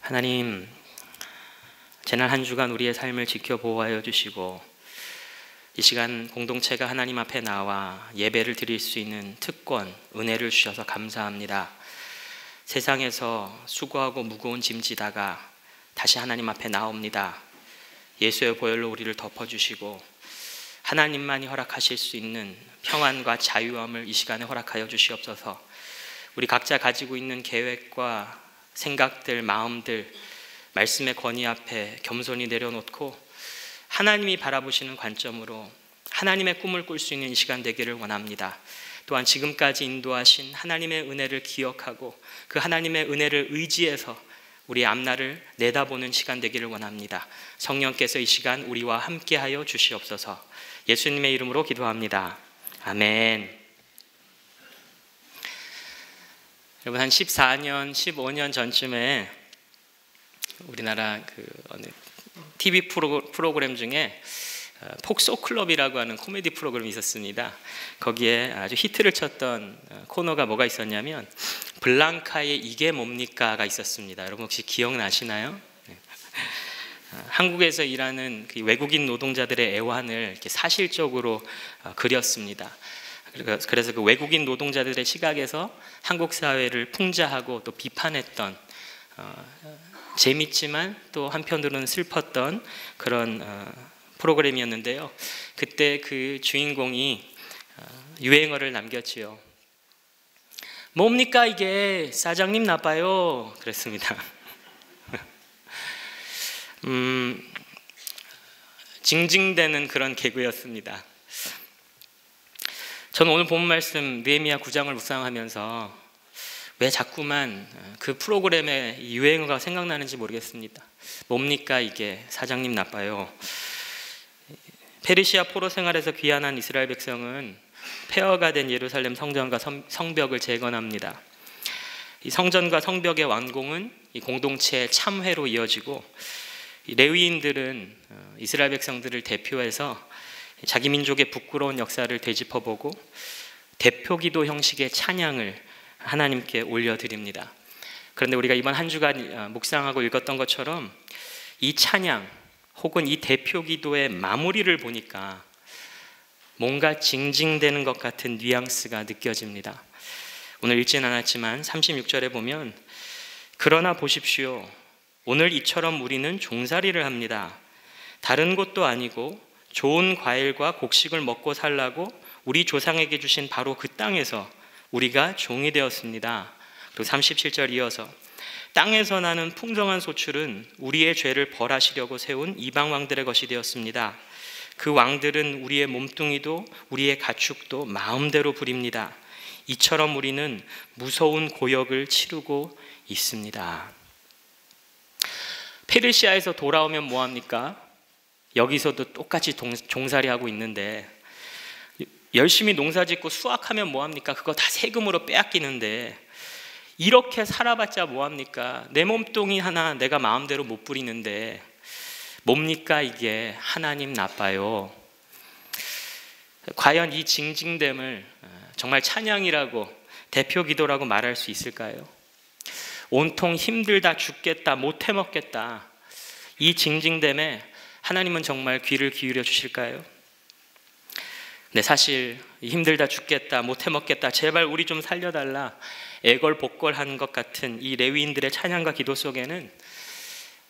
하나님, 지난 한 주간 우리의 삶을 지켜 보호하여 주시고 이 시간 공동체가 하나님 앞에 나와 예배를 드릴 수 있는 특권, 은혜를 주셔서 감사합니다. 세상에서 수고하고 무거운 짐 지다가 다시 하나님 앞에 나옵니다. 예수의 보혈로 우리를 덮어주시고 하나님만이 허락하실 수 있는 평안과 자유함을 이 시간에 허락하여 주시옵소서. 우리 각자 가지고 있는 계획과 생각들, 마음들, 말씀의 권위 앞에 겸손히 내려놓고 하나님이 바라보시는 관점으로 하나님의 꿈을 꿀 수 있는 이 시간 되기를 원합니다. 또한 지금까지 인도하신 하나님의 은혜를 기억하고 그 하나님의 은혜를 의지해서 우리의 앞날을 내다보는 시간 되기를 원합니다. 성령께서 이 시간 우리와 함께하여 주시옵소서. 예수님의 이름으로 기도합니다. 아멘. 여러분, 한 14년, 15년 전쯤에 우리나라 어느 TV 프로그램 중에 폭소클럽이라고 하는 코미디 프로그램이 있었습니다. 거기에 아주 히트를 쳤던 코너가 뭐가 있었냐면 블랑카의 이게 뭡니까가 있었습니다. 여러분 혹시 기억나시나요? 한국에서 일하는 그 외국인 노동자들의 애환을 이렇게 사실적으로 그렸습니다. 그래서 그 외국인 노동자들의 시각에서 한국 사회를 풍자하고 또 비판했던 재밌지만 또 한편으로는 슬펐던 그런 프로그램이었는데요. 그때 그 주인공이 유행어를 남겼지요. 뭡니까 이게, 사장님 나빠요, 그랬습니다. 징징대는 그런 개그였습니다. 저는 오늘 본 말씀 느헤미야 9장을 묵상하면서 왜 자꾸만 그 프로그램의 유행어가 생각나는지 모르겠습니다. 뭡니까 이게, 사장님 나빠요. 페르시아 포로 생활에서 귀환한 이스라엘 백성은 폐허가 된 예루살렘 성전과 성벽을 재건합니다. 이 성전과 성벽의 완공은 이 공동체의 참회로 이어지고, 이 레위인들은 이스라엘 백성들을 대표해서 자기 민족의 부끄러운 역사를 되짚어보고 대표기도 형식의 찬양을 하나님께 올려드립니다. 그런데 우리가 이번 한 주간 묵상하고 읽었던 것처럼 이 찬양 혹은 이 대표기도의 마무리를 보니까 뭔가 징징대는 것 같은 뉘앙스가 느껴집니다. 오늘 읽진 않았지만 36절에 보면 그러나 보십시오, 오늘 이처럼 우리는 종살이를 합니다. 다른 곳도 아니고 좋은 과일과 곡식을 먹고 살라고 우리 조상에게 주신 바로 그 땅에서 우리가 종이 되었습니다. 그리고 37절 이어서 땅에서 나는 풍성한 소출은 우리의 죄를 벌하시려고 세운 이방 왕들의 것이 되었습니다. 그 왕들은 우리의 몸뚱이도 우리의 가축도 마음대로 부립니다. 이처럼 우리는 무서운 고역을 치르고 있습니다. 페르시아에서 돌아오면 뭐합니까? 여기서도 똑같이 종살이하고 있는데, 열심히 농사짓고 수확하면 뭐합니까? 그거 다 세금으로 빼앗기는데, 이렇게 살아봤자 뭐합니까? 내 몸뚱이 하나 내가 마음대로 못 부리는데 뭡니까 이게, 하나님 나빠요. 과연 이 징징됨을 정말 찬양이라고, 대표 기도라고 말할 수 있을까요? 온통 힘들다 죽겠다 못해 먹겠다, 이 징징됨에 하나님은 정말 귀를 기울여 주실까요? 네, 사실 힘들다 죽겠다 못해 먹겠다 제발 우리 좀 살려달라 애걸복걸하는 것 같은 이 레위인들의 찬양과 기도 속에는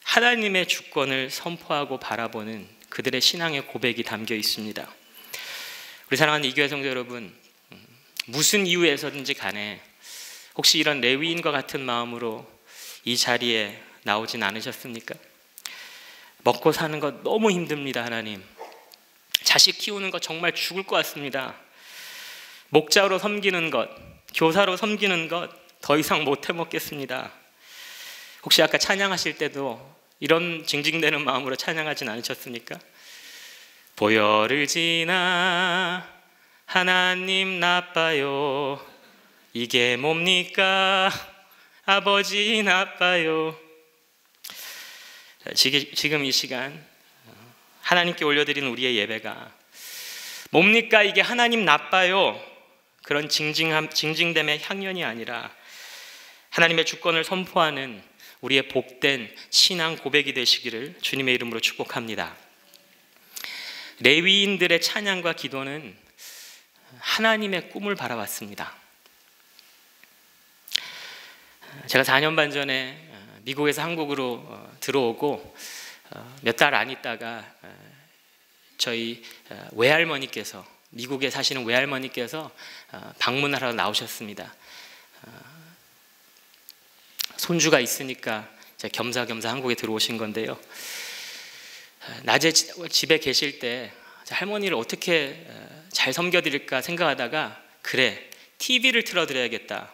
하나님의 주권을 선포하고 바라보는 그들의 신앙의 고백이 담겨 있습니다. 우리 사랑하는 이교회 성도 여러분, 무슨 이유에서든지 간에 혹시 이런 레위인과 같은 마음으로 이 자리에 나오진 않으셨습니까? 먹고 사는 것 너무 힘듭니다. 하나님, 자식 키우는 것 정말 죽을 것 같습니다. 목자로 섬기는 것, 교사로 섬기는 것 더 이상 못해 먹겠습니다. 혹시 아까 찬양하실 때도 이런 징징대는 마음으로 찬양하진 않으셨습니까? 보혈을 지나 하나님 나빠요, 이게 뭡니까 아버지 나빠요. 지금 이 시간 하나님께 올려드리는 우리의 예배가 뭡니까 이게 하나님 나빠요, 그런 징징됨의 향연이 아니라 하나님의 주권을 선포하는 우리의 복된 신앙 고백이 되시기를 주님의 이름으로 축복합니다. 레위인들의 찬양과 기도는 하나님의 꿈을 바라봤습니다. 제가 4년 반 전에 미국에서 한국으로 들어오고 몇 달 안 있다가 저희 외할머니께서, 미국에 사시는 외할머니께서 방문하러 나오셨습니다. 손주가 있으니까 겸사겸사 한국에 들어오신 건데요. 낮에 집에 계실 때 할머니를 어떻게 잘 섬겨드릴까 생각하다가, 그래, TV를 틀어드려야겠다.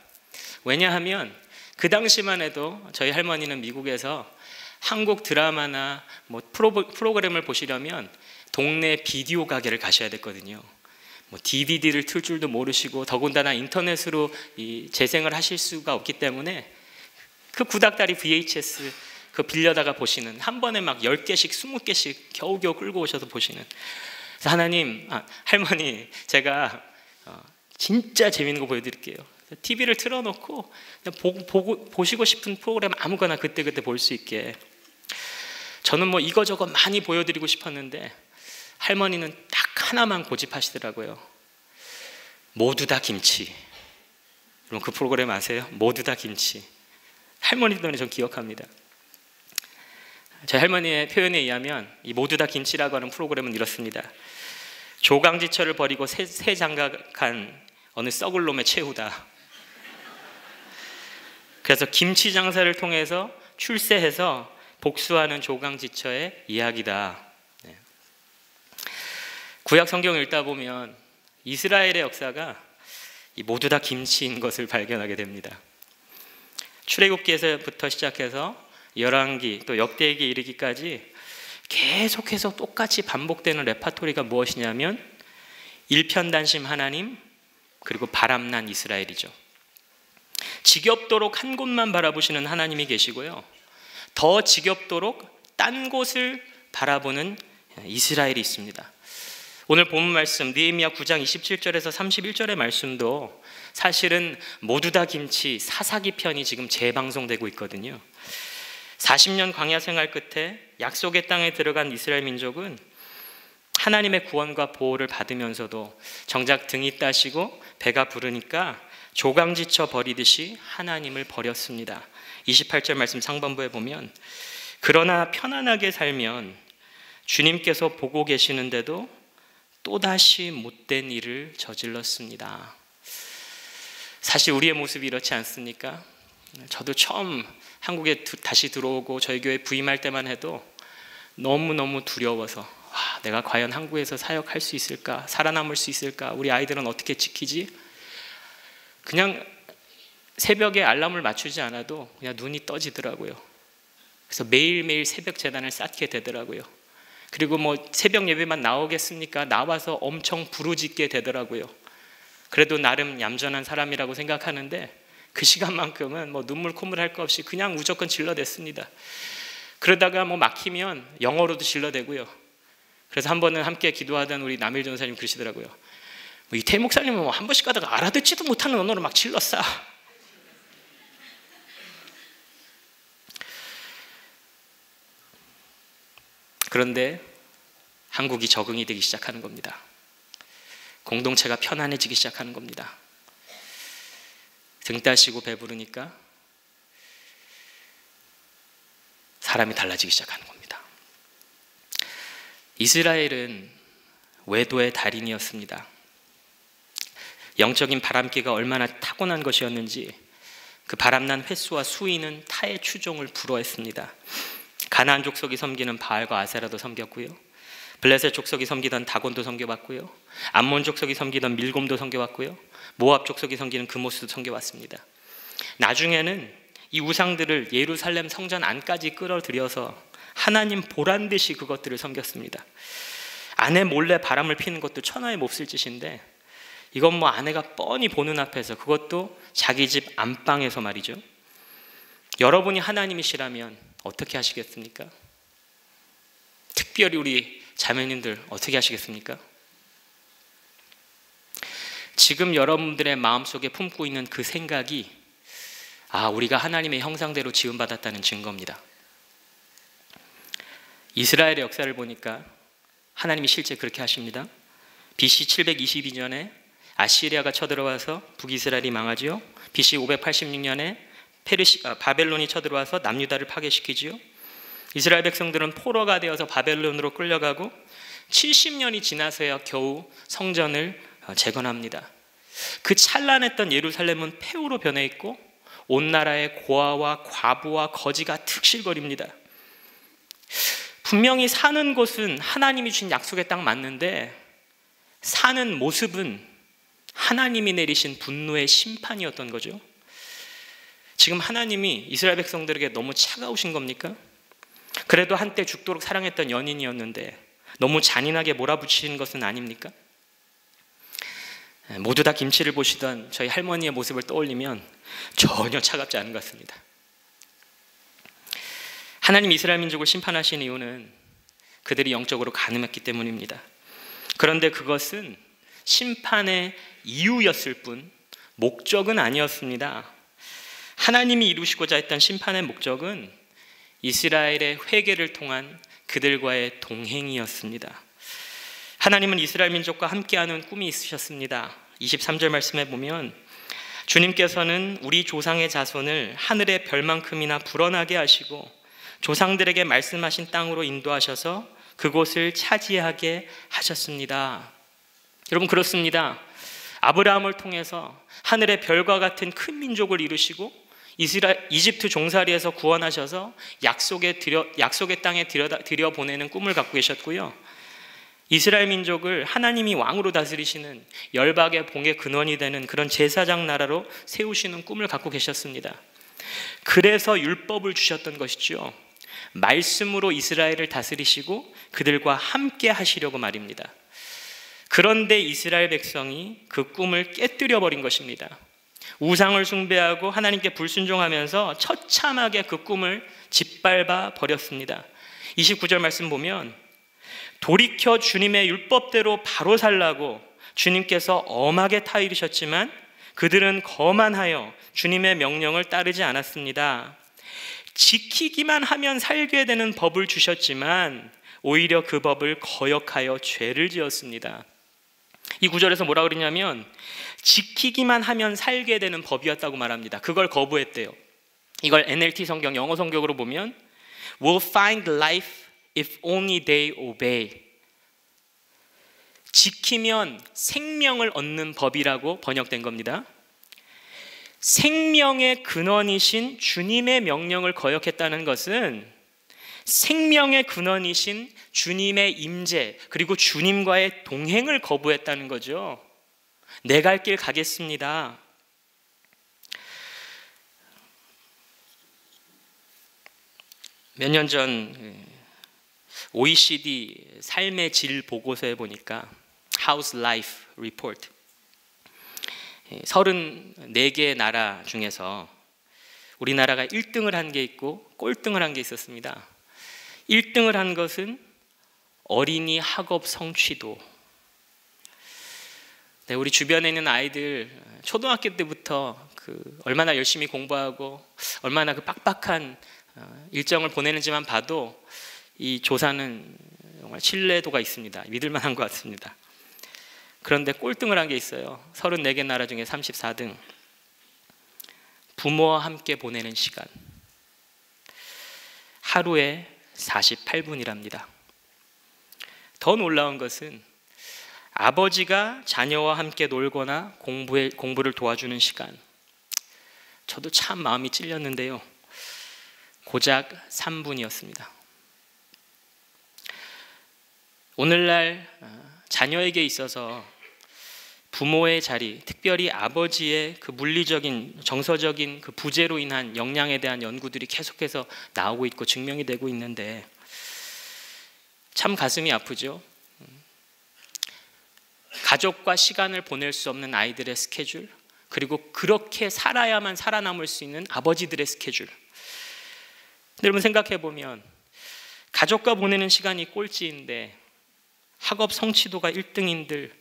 왜냐하면 그 당시만 해도 저희 할머니는 미국에서 한국 드라마나 뭐 프로그램을 보시려면 동네 비디오 가게를 가셔야 됐거든요. 뭐 DVD를 틀 줄도 모르시고, 더군다나 인터넷으로 재생을 하실 수가 없기 때문에 그 구닥다리 VHS 그 빌려다가 보시는, 한 번에 막 10개씩 20개씩 겨우겨우 끌고 오셔서 보시는. 그래서 할머니, 제가 진짜 재밌는 거 보여드릴게요. TV를 틀어놓고 그냥 보시고 싶은 프로그램 아무거나 그때그때 볼 수 있게. 저는 뭐 이거저거 많이 보여드리고 싶었는데 할머니는 딱 하나만 고집하시더라고요. 모두 다 김치. 여러분 그 프로그램 아세요? 모두 다 김치. 할머니 때문에 전 기억합니다. 제 할머니의 표현에 의하면 이 모두 다 김치라고 하는 프로그램은 이렇습니다. 조강지처를 버리고 새 장가간 어느 썩을 놈의 최후다. 그래서 김치 장사를 통해서 출세해서 복수하는 조강지처의 이야기다. 구약 성경을 읽다 보면 이스라엘의 역사가 모두 다 김치인 것을 발견하게 됩니다. 출애굽기에서부터 시작해서 열왕기 또 역대기에 이르기까지 계속해서 똑같이 반복되는 레파토리가 무엇이냐면 일편단심 하나님, 그리고 바람난 이스라엘이죠. 지겹도록 한 곳만 바라보시는 하나님이 계시고요, 더 지겹도록 딴 곳을 바라보는 이스라엘이 있습니다. 오늘 본문 말씀 느헤미야 9장 27절에서 31절의 말씀도 사실은 모두 다 김치 사사기 편이 지금 재방송되고 있거든요. 40년 광야 생활 끝에 약속의 땅에 들어간 이스라엘 민족은 하나님의 구원과 보호를 받으면서도 정작 등이 따시고 배가 부르니까 조강지쳐 버리듯이 하나님을 버렸습니다. 28절 말씀 상반부에 보면, 그러나 편안하게 살면 주님께서 보고 계시는데도 또다시 못된 일을 저질렀습니다. 사실 우리의 모습이 이렇지 않습니까? 저도 처음 한국에 다시 들어오고 저희 교회 부임할 때만 해도 너무너무 두려워서, 내가 과연 한국에서 사역할 수 있을까? 살아남을 수 있을까? 우리 아이들은 어떻게 지키지? 그냥 새벽에 알람을 맞추지 않아도 그냥 눈이 떠지더라고요. 그래서 매일매일 새벽 제단을 쌓게 되더라고요. 그리고 뭐 새벽 예배만 나오겠습니까? 나와서 엄청 부르짖게 되더라고요. 그래도 나름 얌전한 사람이라고 생각하는데 그 시간만큼은 뭐 눈물 콧물 할 거 없이 그냥 무조건 질러댔습니다. 그러다가 뭐 막히면 영어로도 질러대고요. 그래서 한 번은 함께 기도하던 우리 남일 전사님 그러시더라고요. 이 태 목사님은 뭐 한 번씩 가다가 알아듣지도 못하는 언어로 막 질렀어. 그런데 한국이 적응이 되기 시작하는 겁니다. 공동체가 편안해지기 시작하는 겁니다. 등 따시고 배부르니까 사람이 달라지기 시작하는 겁니다. 이스라엘은 외도의 달인이었습니다. 영적인 바람기가 얼마나 타고난 것이었는지 그 바람난 횟수와 수위는 타의 추종을 불허했습니다. 가나안 족속이 섬기는 바알과 아세라도 섬겼고요, 블레셋 족속이 섬기던 다곤도 섬겨봤고요, 암몬 족속이 섬기던 밀곰도 섬겨봤고요, 모압 족속이 섬기는 그모스도 섬겨봤습니다. 나중에는 이 우상들을 예루살렘 성전 안까지 끌어들여서 하나님 보란 듯이 그것들을 섬겼습니다. 아내 몰래 바람을 피는 것도 천하의 몹쓸 짓인데, 이건 뭐 아내가 뻔히 보는 앞에서, 그것도 자기 집 안방에서 말이죠. 여러분이 하나님이시라면 어떻게 하시겠습니까? 특별히 우리 자매님들 어떻게 하시겠습니까? 지금 여러분들의 마음속에 품고 있는 그 생각이 우리가 하나님의 형상대로 지음받았다는 증거입니다. 이스라엘의 역사를 보니까 하나님이 실제 그렇게 하십니다. BC 722년에 아시리아가 쳐들어와서 북이스라엘이 망하지요. BC 586년에 바벨론이 쳐들어와서 남유다를 파괴시키지요. 이스라엘 백성들은 포로가 되어서 바벨론으로 끌려가고 70년이 지나서야 겨우 성전을 재건합니다. 그 찬란했던 예루살렘은 폐허로 변해 있고 온 나라의 고아와 과부와 거지가 특실거립니다. 분명히 사는 곳은 하나님이 주신 약속의 땅 맞는데 사는 모습은 하나님이 내리신 분노의 심판이었던 거죠. 지금 하나님이 이스라엘 백성들에게 너무 차가우신 겁니까? 그래도 한때 죽도록 사랑했던 연인이었는데 너무 잔인하게 몰아붙이는 것은 아닙니까? 모두 다 김치를 보시던 저희 할머니의 모습을 떠올리면 전혀 차갑지 않은 것 같습니다. 하나님 이스라엘 민족을 심판하신 이유는 그들이 영적으로 간음했기 때문입니다. 그런데 그것은 심판의 이유였을 뿐 목적은 아니었습니다. 하나님이 이루시고자 했던 심판의 목적은 이스라엘의 회개를 통한 그들과의 동행이었습니다. 하나님은 이스라엘 민족과 함께하는 꿈이 있으셨습니다. 23절 말씀에 보면 주님께서는 우리 조상의 자손을 하늘의 별만큼이나 불어나게 하시고 조상들에게 말씀하신 땅으로 인도하셔서 그곳을 차지하게 하셨습니다. 여러분, 그렇습니다. 아브라함을 통해서 하늘의 별과 같은 큰 민족을 이루시고 이집트 종살이에서 구원하셔서 약속의 땅에 들여보내는 꿈을 갖고 계셨고요. 이스라엘 민족을 하나님이 왕으로 다스리시는 열방의 봉의 근원이 되는 그런 제사장 나라로 세우시는 꿈을 갖고 계셨습니다. 그래서 율법을 주셨던 것이죠. 말씀으로 이스라엘을 다스리시고 그들과 함께 하시려고 말입니다. 그런데 이스라엘 백성이 그 꿈을 깨뜨려 버린 것입니다. 우상을 숭배하고 하나님께 불순종하면서 처참하게 그 꿈을 짓밟아 버렸습니다. 29절 말씀 보면 돌이켜 주님의 율법대로 바로 살라고 주님께서 엄하게 타이르셨지만 그들은 거만하여 주님의 명령을 따르지 않았습니다. 지키기만 하면 살게 되는 법을 주셨지만 오히려 그 법을 거역하여 죄를 지었습니다. 이 구절에서 뭐라 그러냐면 지키기만 하면 살게 되는 법이었다고 말합니다. 그걸 거부했대요. 이걸 NLT 성경, 영어 성경으로 보면 will find life if only they obey. 지키면 생명을 얻는 법이라고 번역된 겁니다. 생명의 근원이신 주님의 명령을 거역했다는 것은 생명의 근원이신 주님의 임재 그리고 주님과의 동행을 거부했다는 거죠. 내 갈 길 가겠습니다. 몇 년 전 OECD 삶의 질 보고서에 보니까 How's Life Report 34개의 나라 중에서 우리나라가 1등을 한 게 있고 꼴등을 한 게 있었습니다. 1등을 한 것은 어린이 학업 성취도. 네, 우리 주변에 있는 아이들 초등학교 때부터 얼마나 열심히 공부하고 얼마나 빡빡한 일정을 보내는지만 봐도 이 조사는 정말 신뢰도가 있습니다. 믿을 만한 것 같습니다. 그런데 꼴등을 한 게 있어요. 34개 나라 중에 34등. 부모와 함께 보내는 시간. 하루에 48분이랍니다. 더 놀라운 것은 아버지가 자녀와 함께 놀거나 공부를 도와주는 시간. 저도 참 마음이 찔렸는데요. 고작 3분이었습니다. 오늘날 자녀에게 있어서 부모의 자리, 특별히 아버지의 그 물리적인, 정서적인 그 부재로 인한 영향에 대한 연구들이 계속해서 나오고 있고 증명이 되고 있는데 참 가슴이 아프죠. 가족과 시간을 보낼 수 없는 아이들의 스케줄, 그리고 그렇게 살아야만 살아남을 수 있는 아버지들의 스케줄. 여러분 생각해 보면 가족과 보내는 시간이 꼴찌인데 학업 성취도가 1등인들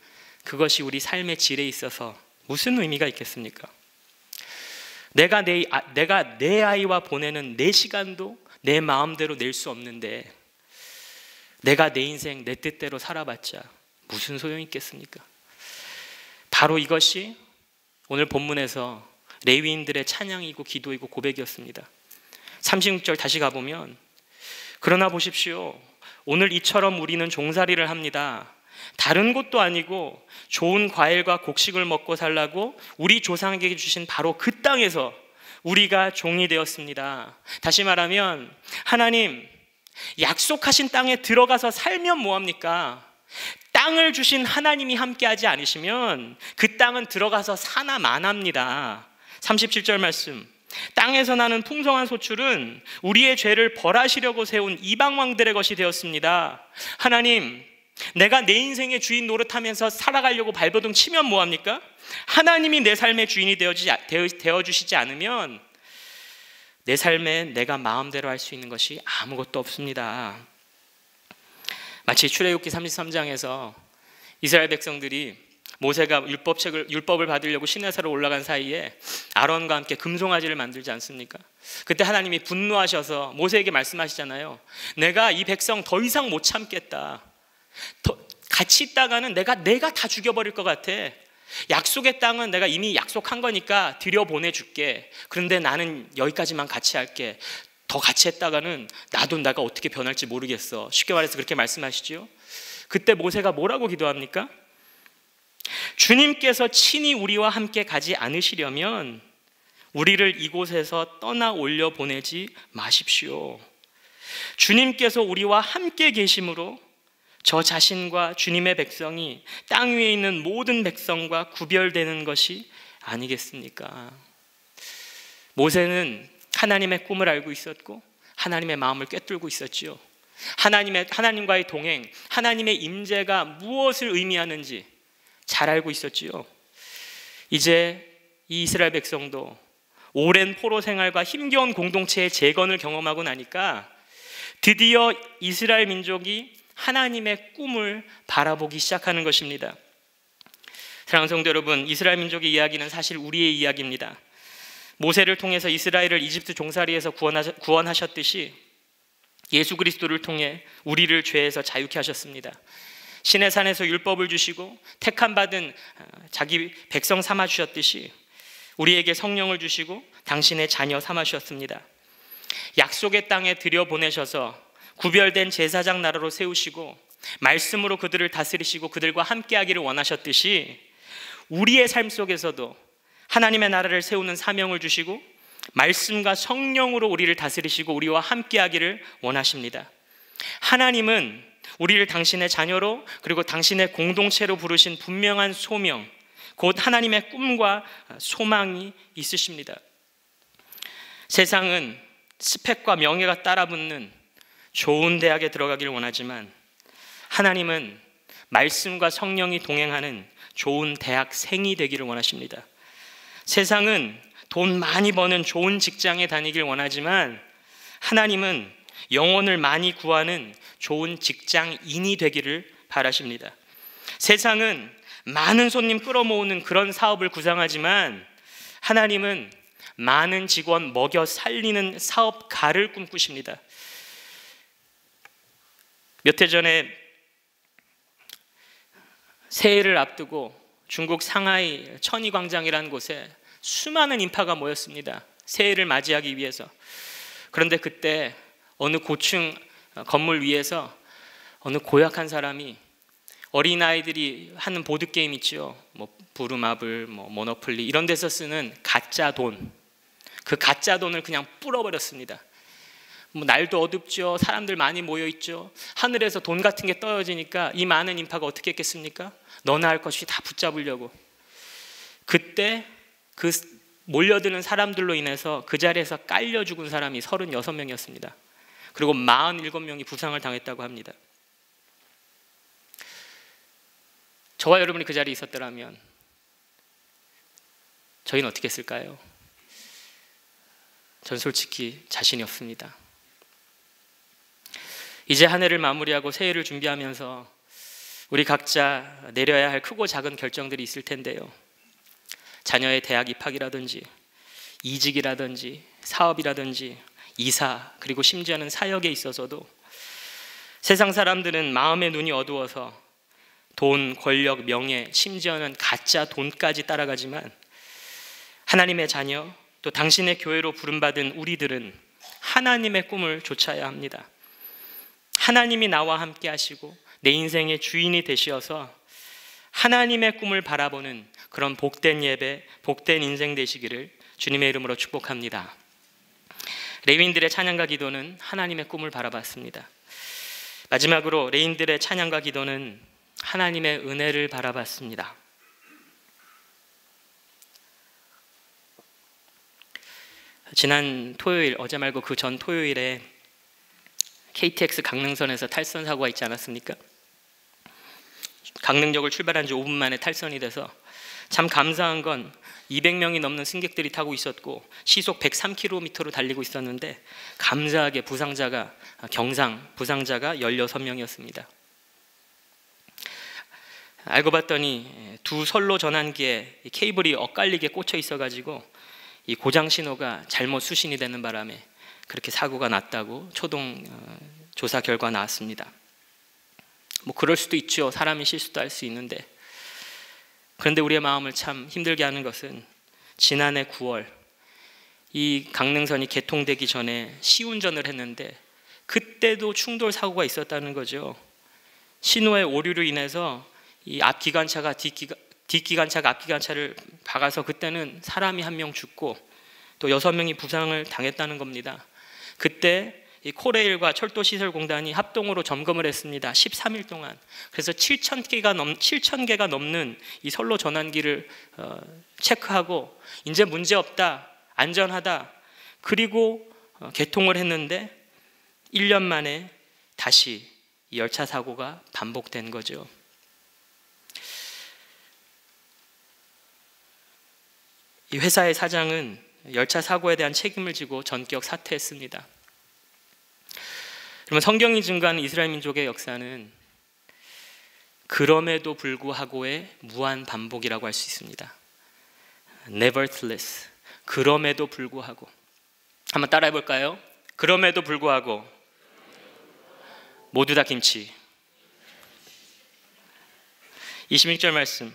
그것이 우리 삶의 질에 있어서 무슨 의미가 있겠습니까? 내가 내 아이와 보내는 내 시간도 내 마음대로 낼 수 없는데 내가 내 인생 내 뜻대로 살아봤자 무슨 소용이 있겠습니까? 바로 이것이 오늘 본문에서 레위인들의 찬양이고 기도이고 고백이었습니다. 36절 다시 가보면, 그러나 보십시오, 오늘 이처럼 우리는 종살이를 합니다. 다른 곳도 아니고 좋은 과일과 곡식을 먹고 살라고 우리 조상에게 주신 바로 그 땅에서 우리가 종이 되었습니다. 다시 말하면 하나님, 약속하신 땅에 들어가서 살면 뭐합니까? 땅을 주신 하나님이 함께하지 않으시면 그 땅은 들어가서 사나 마나입니다. 37절 말씀, 땅에서 나는 풍성한 소출은 우리의 죄를 벌하시려고 세운 이방 왕들의 것이 되었습니다. 하나님, 내가 내 인생의 주인 노릇하면서 살아가려고 발버둥 치면 뭐합니까? 하나님이 내 삶의 주인이 되어주시지 않으면 내 삶에 내가 마음대로 할 수 있는 것이 아무것도 없습니다. 마치 출애굽기 33장에서 이스라엘 백성들이 모세가 율법을 받으려고 시내산으로 올라간 사이에 아론과 함께 금송아지를 만들지 않습니까? 그때 하나님이 분노하셔서 모세에게 말씀하시잖아요. 내가 이 백성 더 이상 못 참겠다. 같이 있다가는 내가 다 죽여버릴 것 같아. 약속의 땅은 내가 이미 약속한 거니까 들여보내줄게. 그런데 나는 여기까지만 같이 할게. 더 같이 했다가는 나도 내가 어떻게 변할지 모르겠어. 쉽게 말해서 그렇게 말씀하시죠. 그때 모세가 뭐라고 기도합니까? 주님께서 친히 우리와 함께 가지 않으시려면 우리를 이곳에서 떠나 올려 보내지 마십시오. 주님께서 우리와 함께 계심으로 저 자신과 주님의 백성이 땅 위에 있는 모든 백성과 구별되는 것이 아니겠습니까? 모세는 하나님의 꿈을 알고 있었고 하나님의 마음을 꿰뚫고 있었지요. 하나님과의 동행, 하나님의 임재가 무엇을 의미하는지 잘 알고 있었지요. 이제 이 이스라엘 백성도 오랜 포로 생활과 힘겨운 공동체의 재건을 경험하고 나니까 드디어 이스라엘 민족이 하나님의 꿈을 바라보기 시작하는 것입니다. 사랑하는 성도 여러분, 이스라엘 민족의 이야기는 사실 우리의 이야기입니다. 모세를 통해서 이스라엘을 이집트 종살이에서 구원하셨듯이 예수 그리스도를 통해 우리를 죄에서 자유케 하셨습니다. 신의 산에서 율법을 주시고 택함받은 자기 백성 삼아 주셨듯이 우리에게 성령을 주시고 당신의 자녀 삼아 주셨습니다. 약속의 땅에 들여보내셔서 구별된 제사장 나라로 세우시고 말씀으로 그들을 다스리시고 그들과 함께하기를 원하셨듯이 우리의 삶 속에서도 하나님의 나라를 세우는 사명을 주시고 말씀과 성령으로 우리를 다스리시고 우리와 함께하기를 원하십니다. 하나님은 우리를 당신의 자녀로 그리고 당신의 공동체로 부르신 분명한 소명, 곧 하나님의 꿈과 소망이 있으십니다. 세상은 스펙과 명예가 따라붙는 좋은 대학에 들어가기를 원하지만 하나님은 말씀과 성령이 동행하는 좋은 대학생이 되기를 원하십니다. 세상은 돈 많이 버는 좋은 직장에 다니길 원하지만 하나님은 영혼을 많이 구하는 좋은 직장인이 되기를 바라십니다. 세상은 많은 손님 끌어모으는 그런 사업을 구상하지만 하나님은 많은 직원 먹여 살리는 사업가를 꿈꾸십니다. 몇 해 전에 새해를 앞두고 중국 상하이 천이광장이라는 곳에 수많은 인파가 모였습니다. 새해를 맞이하기 위해서. 그런데 그때 어느 고층 건물 위에서 어느 고약한 사람이 어린아이들이 하는 보드게임 있죠. 부루마블, 모노폴리 이런 데서 쓰는 가짜 돈. 그 가짜 돈을 그냥 뿌려버렸습니다. 날도 어둡죠. 사람들 많이 모여있죠. 하늘에서 돈 같은 게 떨어지니까 이 많은 인파가 어떻게 했겠습니까? 너나 할 것이 다 붙잡으려고. 그때 그 몰려드는 사람들로 인해서 그 자리에서 깔려 죽은 사람이 36명이었습니다. 그리고 47명이 부상을 당했다고 합니다. 저와 여러분이 그 자리에 있었더라면 저희는 어떻게 했을까요? 전 솔직히 자신이 없습니다. 이제 한 해를 마무리하고 새해를 준비하면서 우리 각자 내려야 할 크고 작은 결정들이 있을 텐데요. 자녀의 대학 입학이라든지 이직이라든지 사업이라든지 이사, 그리고 심지어는 사역에 있어서도 세상 사람들은 마음의 눈이 어두워서 돈, 권력, 명예, 심지어는 가짜 돈까지 따라가지만 하나님의 자녀, 또 당신의 교회로 부름받은 우리들은 하나님의 꿈을 좇아야 합니다. 하나님이 나와 함께 하시고 내 인생의 주인이 되시어서 하나님의 꿈을 바라보는 그런 복된 예배, 복된 인생 되시기를 주님의 이름으로 축복합니다. 레위인들의 찬양과 기도는 하나님의 꿈을 바라봤습니다. 마지막으로 레위인들의 찬양과 기도는 하나님의 은혜를 바라봤습니다. 지난 토요일, 어제 말고 그 전 토요일에 KTX 강릉선에서 탈선 사고가 있지 않았습니까? 강릉역을 출발한 지 5분 만에 탈선이 돼서 참 감사한 건 200명이 넘는 승객들이 타고 있었고 시속 103km로 달리고 있었는데 감사하게 부상자가 16명이었습니다. 알고 봤더니 두 선로 전환기에 케이블이 엇갈리게 꽂혀 있어가지고 이 고장 신호가 잘못 수신이 되는 바람에 그렇게 사고가 났다고 초동 조사 결과 나왔습니다. 뭐 그럴 수도 있죠. 사람이 실수도 할 수 있는데, 그런데 우리의 마음을 참 힘들게 하는 것은 지난해 9월 이 강릉선이 개통되기 전에 시운전을 했는데 그때도 충돌 사고가 있었다는 거죠. 신호의 오류로 인해서 이 앞기관차가 뒷기관차가 앞기관차를 박아서 그때는 사람이 1명 죽고 또 6명이 부상을 당했다는 겁니다. 그때 이 코레일과 철도시설공단이 합동으로 점검을 했습니다. 13일 동안. 그래서 7,000개가 넘는 이 선로 전환기를 체크하고 이제 문제 없다, 안전하다, 그리고 개통을 했는데 1년 만에 다시 이 열차 사고가 반복된 거죠. 이 회사의 사장은 열차 사고에 대한 책임을 지고 전격 사퇴했습니다. 그러면 성경이 증거하는 이스라엘 민족의 역사는 그럼에도 불구하고의 무한 반복이라고 할 수 있습니다. Nevertheless, 그럼에도 불구하고. 한번 따라해 볼까요? 그럼에도 불구하고. 모두 다 김치. 26절 말씀.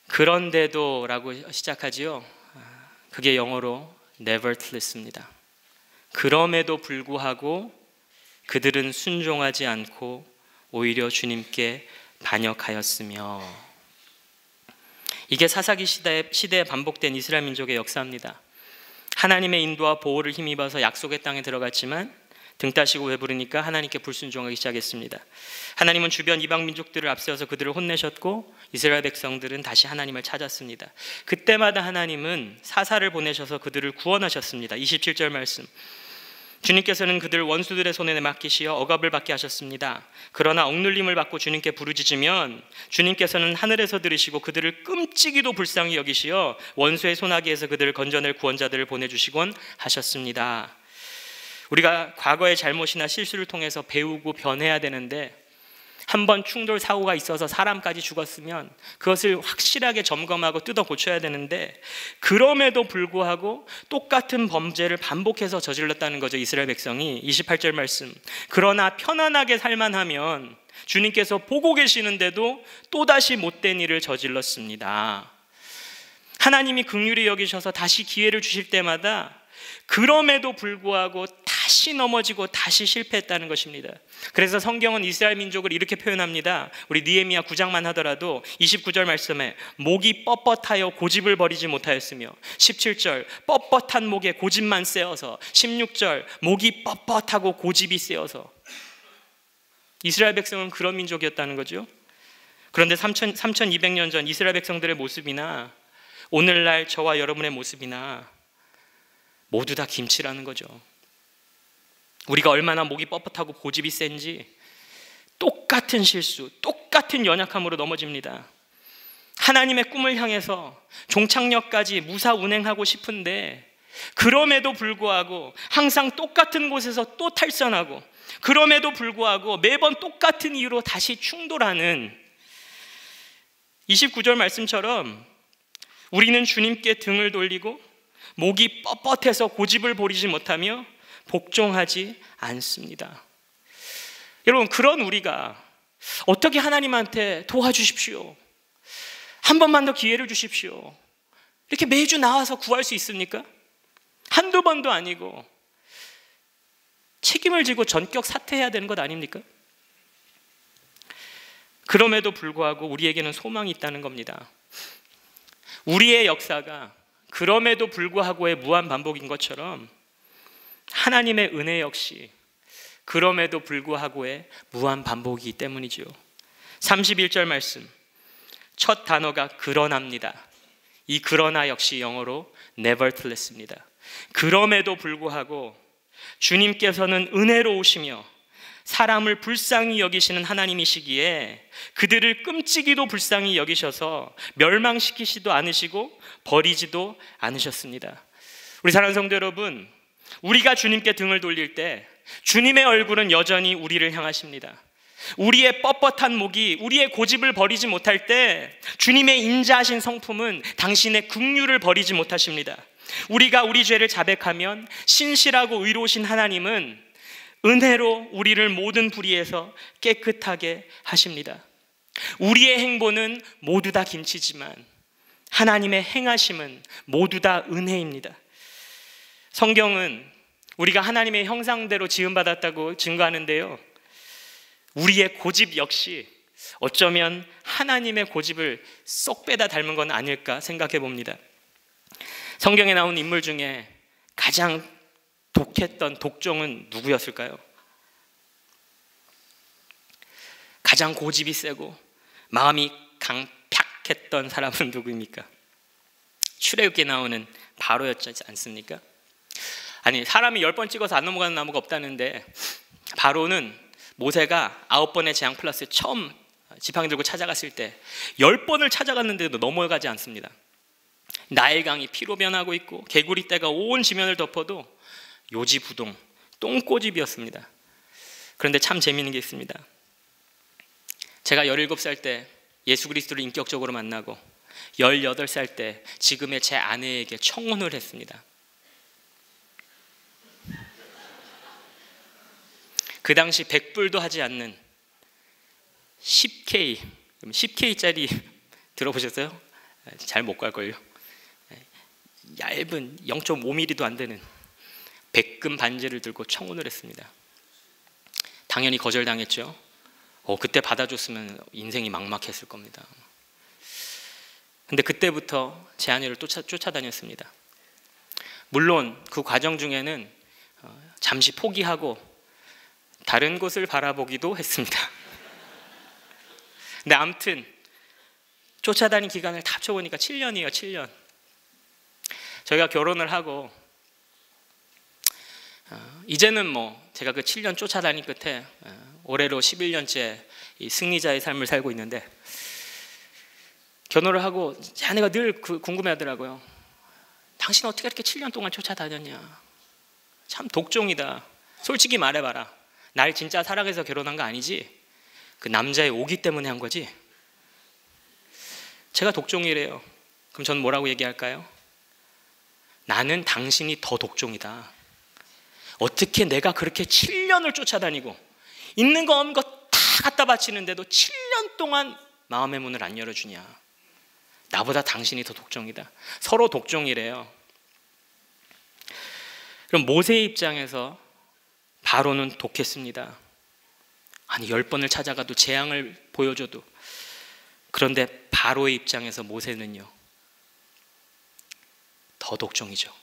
그런데도 라고 시작하지요. 그게 영어로 nevertheless입니다. 그럼에도 불구하고 그들은 순종하지 않고 오히려 주님께 반역하였으며. 이게 사사기 시대에 반복된 이스라엘 민족의 역사입니다. 하나님의 인도와 보호를 힘입어서 약속의 땅에 들어갔지만 등 따시고 배부르니까 하나님께 불순종하기 시작했습니다. 하나님은 주변 이방 민족들을 앞세워서 그들을 혼내셨고 이스라엘 백성들은 다시 하나님을 찾았습니다. 그때마다 하나님은 사사를 보내셔서 그들을 구원하셨습니다. 27절 말씀. 주님께서는 그들을 원수들의 손에 맡기시어 억압을 받게 하셨습니다. 그러나 억눌림을 받고 주님께 부르짖으면 주님께서는 하늘에서 들으시고 그들을 끔찍이도 불쌍히 여기시어 원수의 손아귀에서 그들을 건져낼 구원자들을 보내주시곤 하셨습니다. 우리가 과거의 잘못이나 실수를 통해서 배우고 변해야 되는데 한번 충돌 사고가 있어서 사람까지 죽었으면 그것을 확실하게 점검하고 뜯어 고쳐야 되는데 그럼에도 불구하고 똑같은 범죄를 반복해서 저질렀다는 거죠. 이스라엘 백성이. 28절 말씀. 그러나 편안하게 살만 하면 주님께서 보고 계시는데도 또다시 못된 일을 저질렀습니다. 하나님이 긍휼히 여기셔서 다시 기회를 주실 때마다 그럼에도 불구하고 다시 넘어지고 다시 실패했다는 것입니다. 그래서 성경은 이스라엘 민족을 이렇게 표현합니다. 우리 느헤미야 9장만 하더라도 29절 말씀에 목이 뻣뻣하여 고집을 버리지 못하였으며 17절 뻣뻣한 목에 고집만 세어서 16절 목이 뻣뻣하고 고집이 세어서. 이스라엘 백성은 그런 민족이었다는 거죠. 그런데 3200년 전 이스라엘 백성들의 모습이나 오늘날 저와 여러분의 모습이나 모두 다 김치라는 거죠. 우리가 얼마나 목이 뻣뻣하고 고집이 센지 똑같은 실수, 똑같은 연약함으로 넘어집니다. 하나님의 꿈을 향해서 종착역까지 무사 운행하고 싶은데 그럼에도 불구하고 항상 똑같은 곳에서 또 탈선하고 그럼에도 불구하고 매번 똑같은 이유로 다시 충돌하는 29절 말씀처럼 우리는 주님께 등을 돌리고 목이 뻣뻣해서 고집을 부리지 못하며 복종하지 않습니다. 여러분, 그런 우리가 어떻게 하나님한테 도와주십시오, 한 번만 더 기회를 주십시오, 이렇게 매주 나와서 구할 수 있습니까? 한두 번도 아니고 책임을 지고 전격 사퇴해야 되는 것 아닙니까? 그럼에도 불구하고 우리에게는 소망이 있다는 겁니다. 우리의 역사가 그럼에도 불구하고의 무한 반복인 것처럼 하나님의 은혜 역시 그럼에도 불구하고의 무한 반복이기 때문이죠. 31절 말씀, 첫 단어가 그러나입니다. 이 그러나 역시 영어로 nevertheless입니다. 그럼에도 불구하고 주님께서는 은혜로우시며 사람을 불쌍히 여기시는 하나님이시기에 그들을 끔찍이도 불쌍히 여기셔서 멸망시키지도 않으시고 버리지도 않으셨습니다. 우리 사랑하는 성도 여러분, 우리가 주님께 등을 돌릴 때 주님의 얼굴은 여전히 우리를 향하십니다. 우리의 뻣뻣한 목이 우리의 고집을 버리지 못할 때 주님의 인자하신 성품은 당신의 긍휼을 버리지 못하십니다. 우리가 우리 죄를 자백하면 신실하고 의로우신 하나님은 은혜로 우리를 모든 불의에서 깨끗하게 하십니다. 우리의 행보는 모두 다 김치지만 하나님의 행하심은 모두 다 은혜입니다. 성경은 우리가 하나님의 형상대로 지음받았다고 증거하는데요, 우리의 고집 역시 어쩌면 하나님의 고집을 쏙 빼다 닮은 건 아닐까 생각해 봅니다. 성경에 나온 인물 중에 가장 독했던 독종은 누구였을까요? 가장 고집이 세고 마음이 강팍했던 사람은 누구입니까? 출애굽기에 나오는 바로였지 않습니까? 아니, 사람이 10번 찍어서 안 넘어가는 나무가 없다는데 바로는 모세가 9번의 재앙 플러스 처음 지팡이 들고 찾아갔을 때 10번을 찾아갔는데도 넘어가지 않습니다. 나일강이 피로 변하고 있고 개구리 떼가 온 지면을 덮어도 요지부동 똥꼬집이었습니다. 그런데 참 재미있는 게 있습니다. 제가 17살 때 예수 그리스도를 인격적으로 만나고 18살 때 지금의 제 아내에게 청혼을 했습니다. 그 당시 100불도 하지 않는 10K, 10K짜리 들어보셨어요? 잘 못 갈걸요. 얇은 0.5mm도 안 되는 백금 반지를 들고 청혼을 했습니다. 당연히 거절당했죠. 그때 받아줬으면 인생이 막막했을 겁니다. 근데 그때부터 제 아내를 쫓아다녔습니다. 물론 그 과정 중에는 잠시 포기하고 다른 곳을 바라보기도 했습니다. 근데 아무튼 쫓아다닌 기간을 다 합쳐보니까 7년이에요. 7년. 저희가 결혼을 하고 이제는 제가 그 7년 쫓아다닌 끝에 올해로 11년째 이 승리자의 삶을 살고 있는데, 결혼을 하고 제 아내가 늘 궁금해하더라고요. 당신 어떻게 이렇게 7년 동안 쫓아다녔냐? 참 독종이다. 솔직히 말해봐라. 날 진짜 사랑해서 결혼한 거 아니지? 그 남자의 오기 때문에 한 거지? 제가 독종이래요. 그럼 저는 뭐라고 얘기할까요? 나는 당신이 더 독종이다. 어떻게 내가 그렇게 7년을 쫓아다니고 있는 거 없는 거 다 갖다 바치는데도 7년 동안 마음의 문을 안 열어주냐? 나보다 당신이 더 독종이다. 서로 독종이래요. 그럼 모세의 입장에서 바로는 독했습니다. 아니 10번을 찾아가도 재앙을 보여줘도. 그런데 바로의 입장에서 모세는요, 더 독종이죠.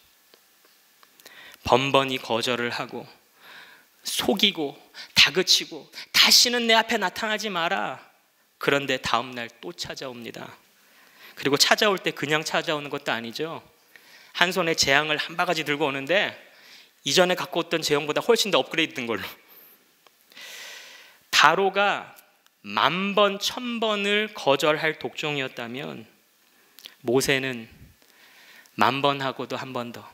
번번이 거절을 하고 속이고 다그치고 다시는 내 앞에 나타나지 마라. 그런데 다음 날 또 찾아옵니다. 그리고 찾아올 때 그냥 찾아오는 것도 아니죠. 한 손에 재앙을 한 바가지 들고 오는데 이전에 갖고 왔던 재앙보다 훨씬 더 업그레이드된 걸로. 바로가 10,000번, 1000번을 거절할 독종이었다면 모세는 10,000번 하고도 한 번 더,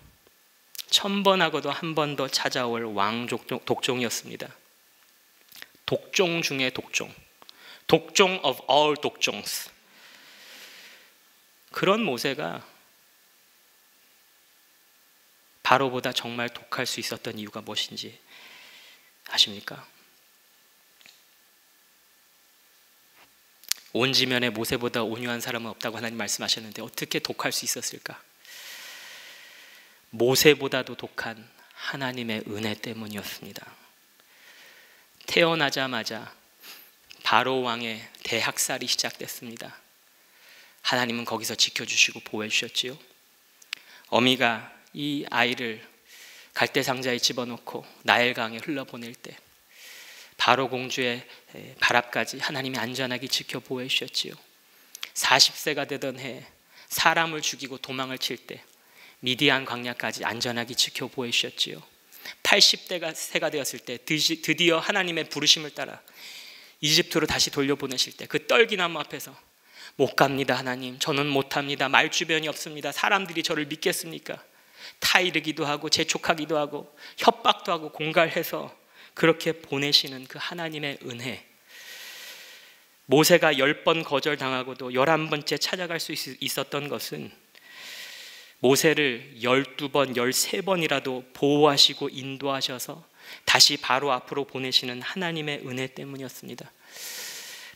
1000번 하고도 한 번 더 찾아올 왕 독종이었습니다. 독종 중에 독종, 독종 of all 독종스. 그런 모세가 바로보다 정말 독할 수 있었던 이유가 무엇인지 아십니까? 온 지면에 모세보다 온유한 사람은 없다고 하나님 말씀하셨는데 어떻게 독할 수 있었을까? 모세보다도 독한 하나님의 은혜 때문이었습니다. 태어나자마자 바로 왕의 대학살이 시작됐습니다. 하나님은 거기서 지켜주시고 보호해 주셨지요. 어미가 이 아이를 갈대상자에 집어넣고 나일강에 흘러보낼 때 바로 공주의 발 앞까지 하나님이 안전하게 지켜 보호해 주셨지요. 40세가 되던 해에 사람을 죽이고 도망을 칠 때 미디안 광야까지 안전하게 지켜 보호해 주셨지요. 80세가 되었을 때 드디어 하나님의 부르심을 따라 이집트로 다시 돌려보내실 때 그 떨기나무 앞에서 못 갑니다 하나님, 저는 못합니다, 말주변이 없습니다, 사람들이 저를 믿겠습니까? 타이르기도 하고 재촉하기도 하고 협박도 하고 공갈해서 그렇게 보내시는 그 하나님의 은혜. 모세가 10번 거절당하고도 11번째 찾아갈 수 있었던 것은 모세를 12번, 13번이라도 보호하시고 인도하셔서 다시 바로 앞으로 보내시는 하나님의 은혜 때문이었습니다.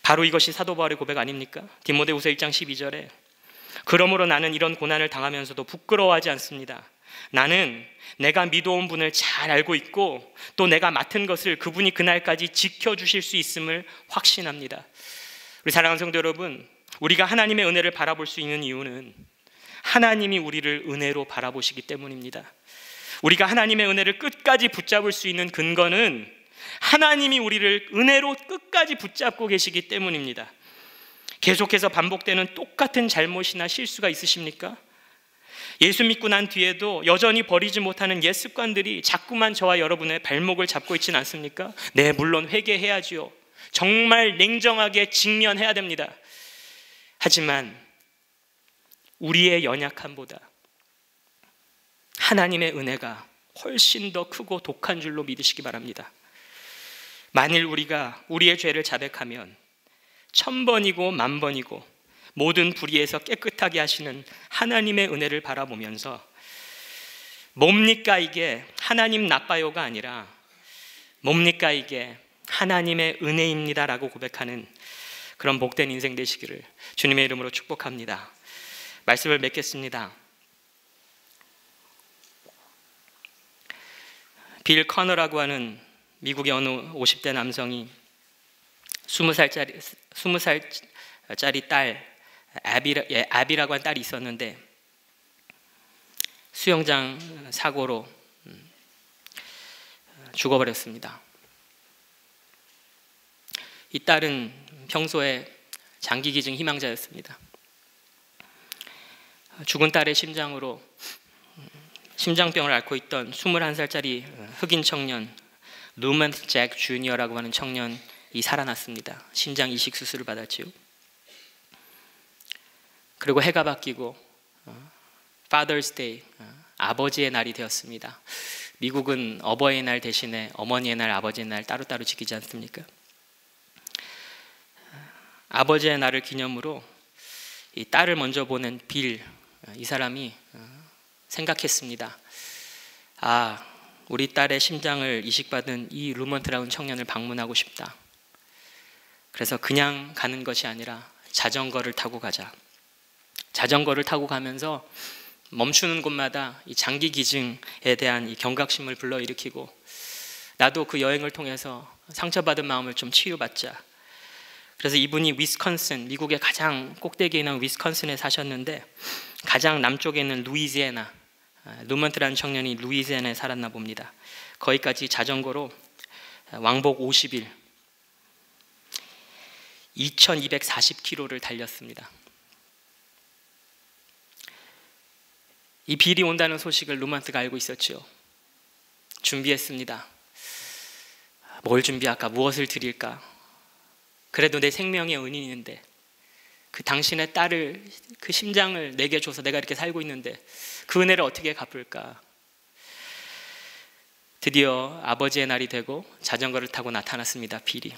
바로 이것이 사도 바울의 고백 아닙니까? 디모데후서 1장 12절에 그러므로 나는 이런 고난을 당하면서도 부끄러워하지 않습니다. 나는 내가 믿어온 분을 잘 알고 있고 또 내가 맡은 것을 그분이 그날까지 지켜주실 수 있음을 확신합니다. 우리 사랑하는 성도 여러분, 우리가 하나님의 은혜를 바라볼 수 있는 이유는 하나님이 우리를 은혜로 바라보시기 때문입니다. 우리가 하나님의 은혜를 끝까지 붙잡을 수 있는 근거는 하나님이 우리를 은혜로 끝까지 붙잡고 계시기 때문입니다. 계속해서 반복되는 똑같은 잘못이나 실수가 있으십니까? 예수 믿고 난 뒤에도 여전히 버리지 못하는 옛 습관들이 자꾸만 저와 여러분의 발목을 잡고 있지는 않습니까? 네, 물론 회개해야지요. 정말 냉정하게 직면해야 됩니다. 하지만 우리의 연약함보다 하나님의 은혜가 훨씬 더 크고 독한 줄로 믿으시기 바랍니다. 만일 우리가 우리의 죄를 자백하면 1000번이고 10,000번이고 모든 불의에서 깨끗하게 하시는 하나님의 은혜를 바라보면서 뭡니까 이게 하나님 나빠요가 아니라 뭡니까 이게 하나님의 은혜입니다라고 고백하는 그런 복된 인생 되시기를 주님의 이름으로 축복합니다. 말씀을 맺겠습니다. 빌 커너라고 하는 미국의 어느 50대 남성이 20살짜리 딸 아비라고 한 딸이 있었는데 수영장 사고로 죽어버렸습니다. 이 딸은 평소에 장기기증 희망자였습니다. 죽은 딸의 심장으로 심장병을 앓고 있던 21살짜리 흑인 청년 루먼트 잭 주니어라고 하는 청년이 살아났습니다. 심장 이식 수술을 받았지요. 그리고 해가 바뀌고 Father's Day, 아버지의 날이 되었습니다. 미국은 어버이날 대신에 어머니의 날, 아버지의 날 따로따로 지키지 않습니까? 아버지의 날을 기념으로 이 딸을 먼저 보낸 빌, 이 사람이 생각했습니다. 우리 딸의 심장을 이식받은 이 루먼트라는 청년을 방문하고 싶다. 그래서 그냥 가는 것이 아니라 자전거를 타고 가자. 자전거를 타고 가면서 멈추는 곳마다 이 장기 기증에 대한 이 경각심을 불러일으키고 나도 그 여행을 통해서 상처받은 마음을 좀 치유받자. 그래서 이분이 미국의 가장 꼭대기에 있는 위스콘신에 사셨는데 가장 남쪽에 있는 루이지애나, 루먼트라는 청년이 루이지애나에 살았나 봅니다. 거기까지 자전거로 왕복 50일 2240km를 달렸습니다. 이 빌이 온다는 소식을 루먼트가 알고 있었죠. 준비했습니다. 뭘 준비할까? 무엇을 드릴까? 그래도 내 생명의 은인인데 그 당신의 딸을, 그 심장을 내게 줘서 내가 이렇게 살고 있는데 그 은혜를 어떻게 갚을까? 드디어 아버지의 날이 되고 자전거를 타고 나타났습니다. 빌이.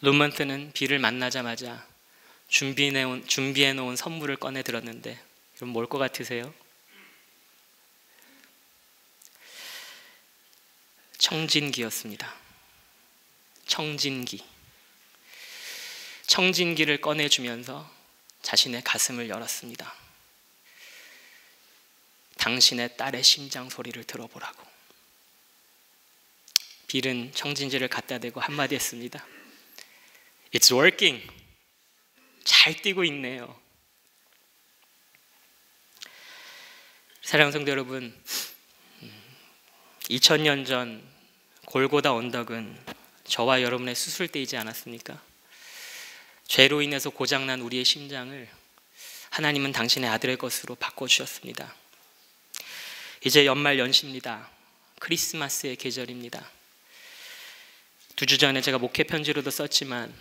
루먼트는 빌을 만나자마자 준비해놓은 선물을 꺼내 들었는데 그럼 뭘 것 같으세요? 청진기였습니다. 청진기. 청진기를 꺼내주면서 자신의 가슴을 열었습니다. 당신의 딸의 심장 소리를 들어보라고. 빌은 청진기를 갖다 대고 한마디 했습니다. It's working. 잘 뛰고 있네요. 사랑하는 성도 여러분, 2000년 전 골고다 언덕은 저와 여러분의 수술대이지 않았습니까? 죄로 인해서 고장난 우리의 심장을 하나님은 당신의 아들의 것으로 바꿔주셨습니다. 이제 연말 연시입니다. 크리스마스의 계절입니다. 2주 전에 제가 목회 편지로도 썼지만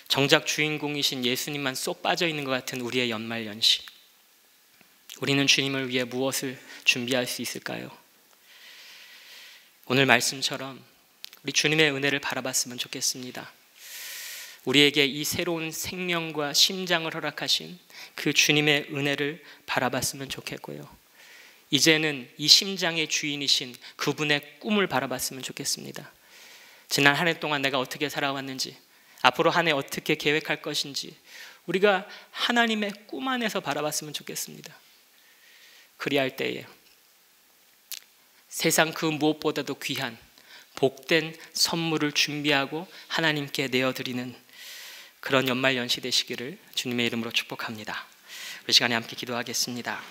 정작 주인공이신 예수님만 쏙 빠져있는 것 같은 우리의 연말 연시. 우리는 주님을 위해 무엇을 준비할 수 있을까요? 오늘 말씀처럼 우리 주님의 은혜를 바라봤으면 좋겠습니다. 우리에게 이 새로운 생명과 심장을 허락하신 그 주님의 은혜를 바라봤으면 좋겠고요. 이제는 이 심장의 주인이신 그분의 꿈을 바라봤으면 좋겠습니다. 지난 한 해 동안 내가 어떻게 살아왔는지, 앞으로 한 해 어떻게 계획할 것인지 우리가 하나님의 꿈 안에서 바라봤으면 좋겠습니다. 그리할 때에 세상 그 무엇보다도 귀한 복된 선물을 준비하고 하나님께 내어드리는 그런 연말 연시 되시기를 주님의 이름으로 축복합니다. 우리 시간에 함께 기도하겠습니다.